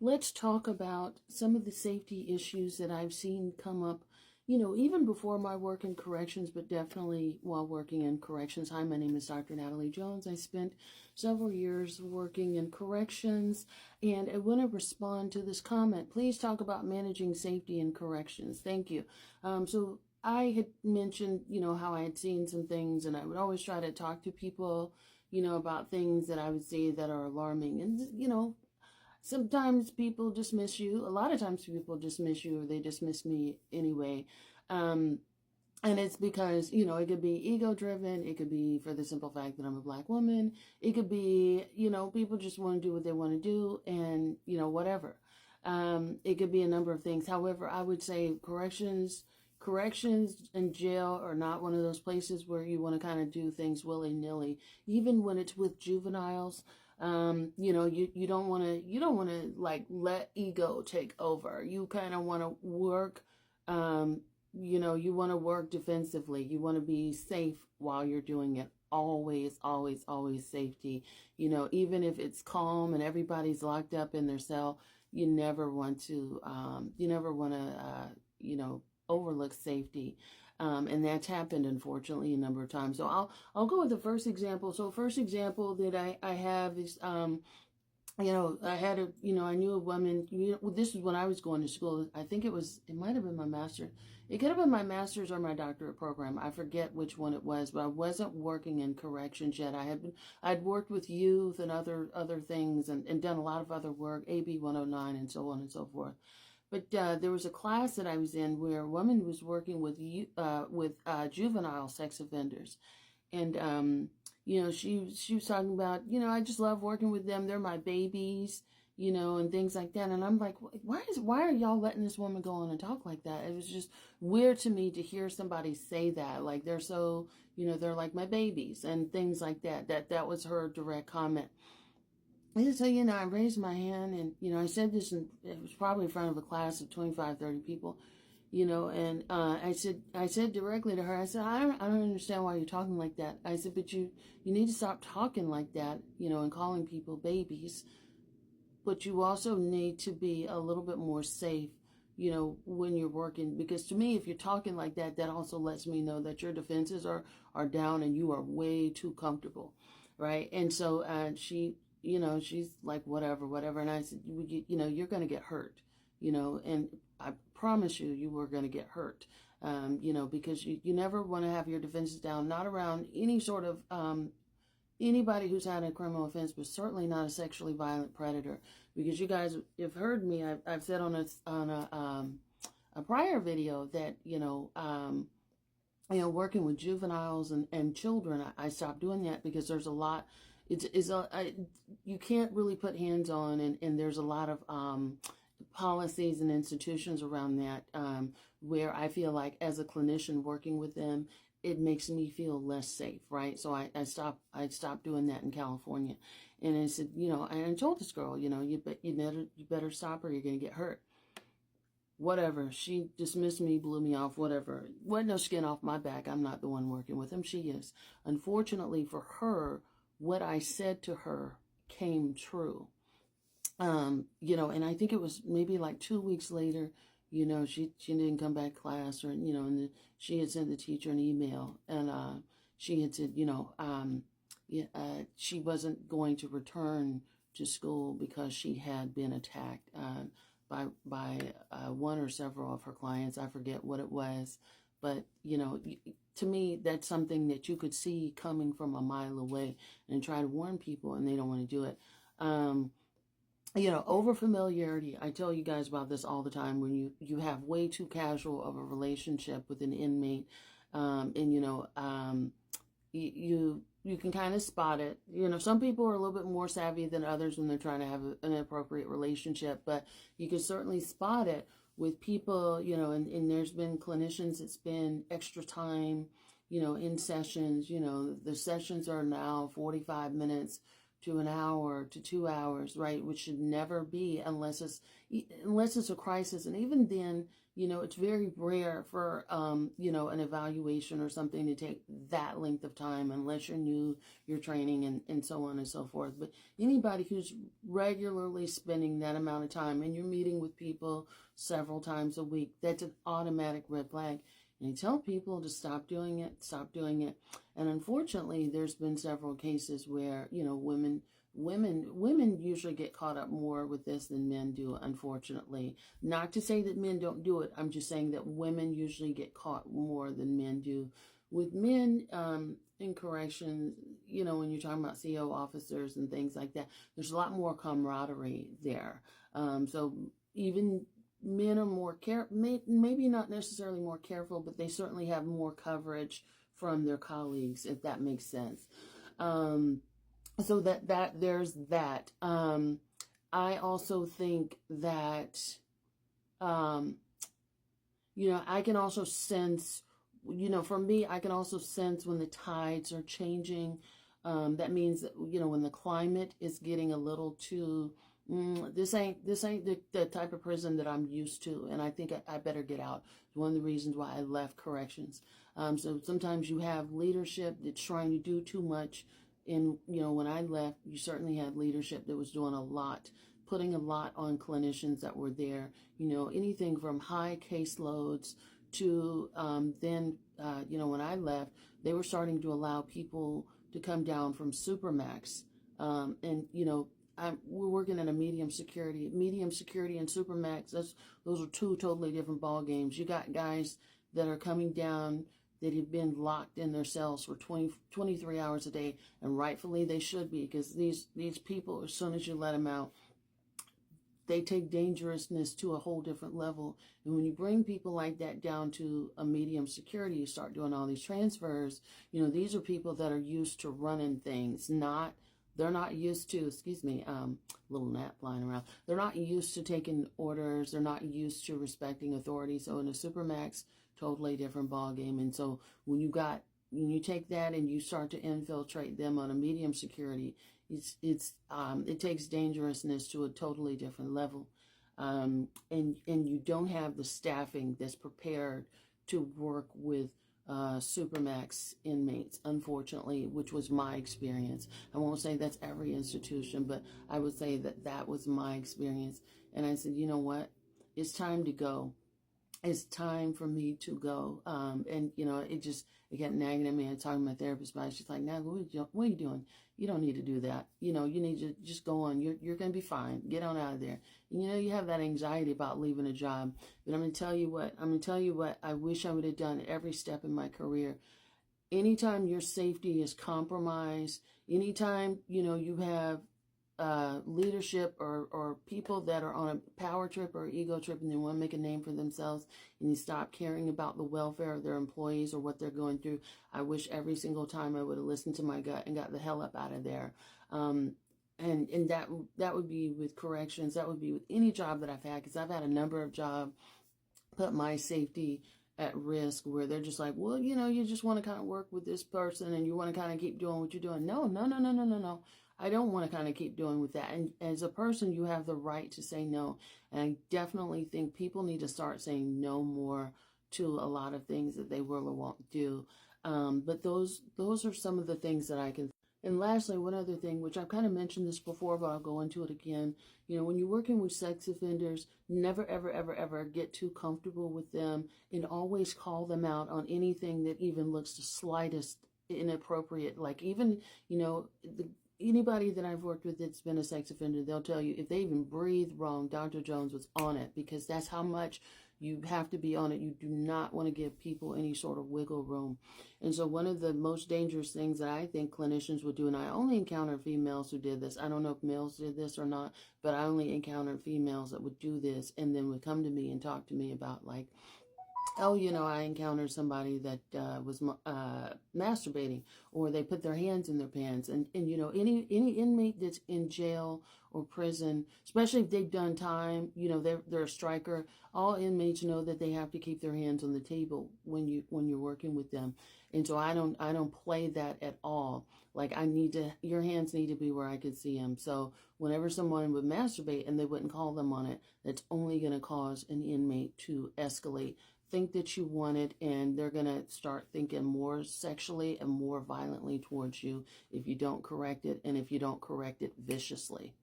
let's talk about some of the safety issues that I've seen come up, even before my work in corrections, but definitely while working in corrections. Hi, my name is Dr. Natalie Jones. I spent several years working in corrections, and I want to respond to this comment. Please talk about managing safety in corrections. Thank you. So I had mentioned, how I had seen some things, and I would always try to talk to people, about things that I would see that are alarming. And, sometimes people dismiss you. A lot of times people dismiss you or they dismiss me anyway. And it's because, it could be ego driven. It could be for the simple fact that I'm a Black woman. It could be, people just want to do what they want to do and, whatever. It could be a number of things. However, I would say corrections and jail are not one of those places where you want to kind of do things willy-nilly. Even when it's with juveniles, you don't want to like let ego take over. You kind of want to work, you want to work defensively. You want to be safe while you're doing it. Always, always, always safety. Even if it's calm and everybody's locked up in their cell, you never want to, overlook safety. And that's happened, unfortunately, a number of times. So I'll go with the first example. So first example that I have is, I knew a woman, this is when I was going to school. I think it might have been my master's. It could have been my master's or my doctorate program. I forget which one it was, but I wasn't working in corrections yet. I'd worked with youth and other things and done a lot of other work, AB 109 and so on and so forth. But there was a class that I was in where a woman was working with juvenile sex offenders. And, she was talking about, I just love working with them. They're my babies, and things like that. And I'm like, why are y'all letting this woman go on and talk like that? It was just weird to me to hear somebody say that. Like, they're so, they're like my babies and things like that. That was her direct comment. And so, I raised my hand and, I said this, and it was probably in front of a class of 25, 30 people, and I said directly to her, I said, I don't understand why you're talking like that. I said, but you need to stop talking like that, and calling people babies. But you also need to be a little bit more safe, when you're working. Because to me, if you're talking like that, that also lets me know that your defenses are down and you are way too comfortable, right? And so she's like, whatever. And I said, you're going to get hurt, and I promise you were going to get hurt, because you never want to have your defenses down, not around any sort of, anybody who's had a criminal offense, but certainly not a sexually violent predator. Because you guys have heard me, I've said on a prior video that, working with juveniles and children, I stopped doing that because there's a lot. You can't really put hands on, and there's a lot of policies and institutions around that where I feel like as a clinician working with them, it makes me feel less safe, right? So I stopped doing that in California, and I said, and I told this girl, you better stop or you're gonna get hurt. Whatever. She dismissed me, blew me off, whatever. Wasn't no skin off my back. I'm not the one working with him. She is. Unfortunately for her, what I said to her came true. And I think it was maybe like 2 weeks later, she didn't come back to class, or, and she had sent the teacher an email, and she had said, she wasn't going to return to school because she had been attacked by one or several of her clients. I forget what it was, but, to me, that's something that you could see coming from a mile away and try to warn people, and they don't want to do it. Over familiarity. I tell you guys about this all the time. When you have way too casual of a relationship with an inmate, and you can kind of spot it. Some people are a little bit more savvy than others when they're trying to have an appropriate relationship, but you can certainly spot it with people, and there's been clinicians that spend extra time, in sessions. The sessions are now 45 minutes to an hour to 2 hours, right? Which should never be unless it's a crisis. And even then, it's very rare for, an evaluation or something to take that length of time unless you're new, you're training and so on and so forth. But anybody who's regularly spending that amount of time and you're meeting with people several times a week, that's an automatic red flag. And you tell people to stop doing it, stop doing it. And unfortunately, there's been several cases where, women usually get caught up more with this than men do, unfortunately. Not to say that men don't do it. I'm just saying that women usually get caught more than men do. With men in corrections, when you're talking about CO officers and things like that, there's a lot more camaraderie there. So even men are more maybe not necessarily more careful, but they certainly have more coverage from their colleagues, if that makes sense. So that there's that. I also think that, I can also sense, for me, I can also sense when the tides are changing. That means that, when the climate is getting a little too, this ain't the type of prison that I'm used to, and I think I better get out. It's one of the reasons why I left corrections. So sometimes you have leadership that's trying to do too much. And, when I left, you certainly had leadership that was doing a lot, putting a lot on clinicians that were there, anything from high caseloads to then, when I left, they were starting to allow people to come down from Supermax. And, we're working in a medium security and Supermax. Those are two totally different ball games. You got guys that are coming down that have been locked in their cells for 23 hours a day, and rightfully they should be, because these people, as soon as you let them out, they take dangerousness to a whole different level. And when you bring people like that down to a medium security, you start doing all these transfers. These are people that are used to running things, they're not used to, little gnat flying around. They're not used to taking orders. They're not used to respecting authority. So in a Supermax, totally different ball game. And so when you take that and you start to infiltrate them on a medium security, it takes dangerousness to a totally different level. And you don't have the staffing that's prepared to work with Supermax inmates, unfortunately, which was my experience. I won't say that's every institution, but I would say that was my experience. And I said, you know what? It's time to go. It's time for me to go. And, it got nagging at me. I talked to my therapist about it. She's like, "Now, what are you doing? You don't need to do that. You need to just go on. You're going to be fine. Get on out of there." And, you have that anxiety about leaving a job. But I'm going to tell you what I wish I would have done every step in my career. Anytime your safety is compromised, anytime, you have leadership or people that are on a power trip or ego trip and they want to make a name for themselves, and you stop caring about the welfare of their employees or what they're going through, I wish every single time I would have listened to my gut and got the hell up out of there. And that would be with corrections. That would be with any job that I've had, because I've had a number of jobs put my safety at risk, where they're just like, well, you just want to kind of work with this person and you want to kind of keep doing what you're doing. No. I don't want to kind of keep doing with that. And as a person, you have the right to say no. And I definitely think people need to start saying no more to a lot of things that they will or won't do. But those are some of the things that I can. And lastly, one other thing, which I've kind of mentioned this before, but I'll go into it again. When you're working with sex offenders, never, ever, ever, ever get too comfortable with them, and always call them out on anything that even looks the slightest inappropriate. Like even, anybody that I've worked with that's been a sex offender, they'll tell you if they even breathe wrong, Dr. Jones was on it, because that's how much you have to be on it. You do not want to give people any sort of wiggle room. And so one of the most dangerous things that I think clinicians would do, and I only encountered females who did this. I don't know if males did this or not, but I only encountered females that would do this and then would come to me and talk to me about, like, Oh, I encountered somebody that was masturbating, or they put their hands in their pants, and any inmate that's in jail or prison, especially if they've done time, they're a striker. All inmates know that they have to keep their hands on the table when you're working with them, and so I don't play that at all. Like, your hands need to be where I can see them. So whenever someone would masturbate and they wouldn't call them on it, that's only going to cause an inmate to escalate, think that you want it, and they're going to start thinking more sexually and more violently towards you if you don't correct it, and if you don't correct it viciously.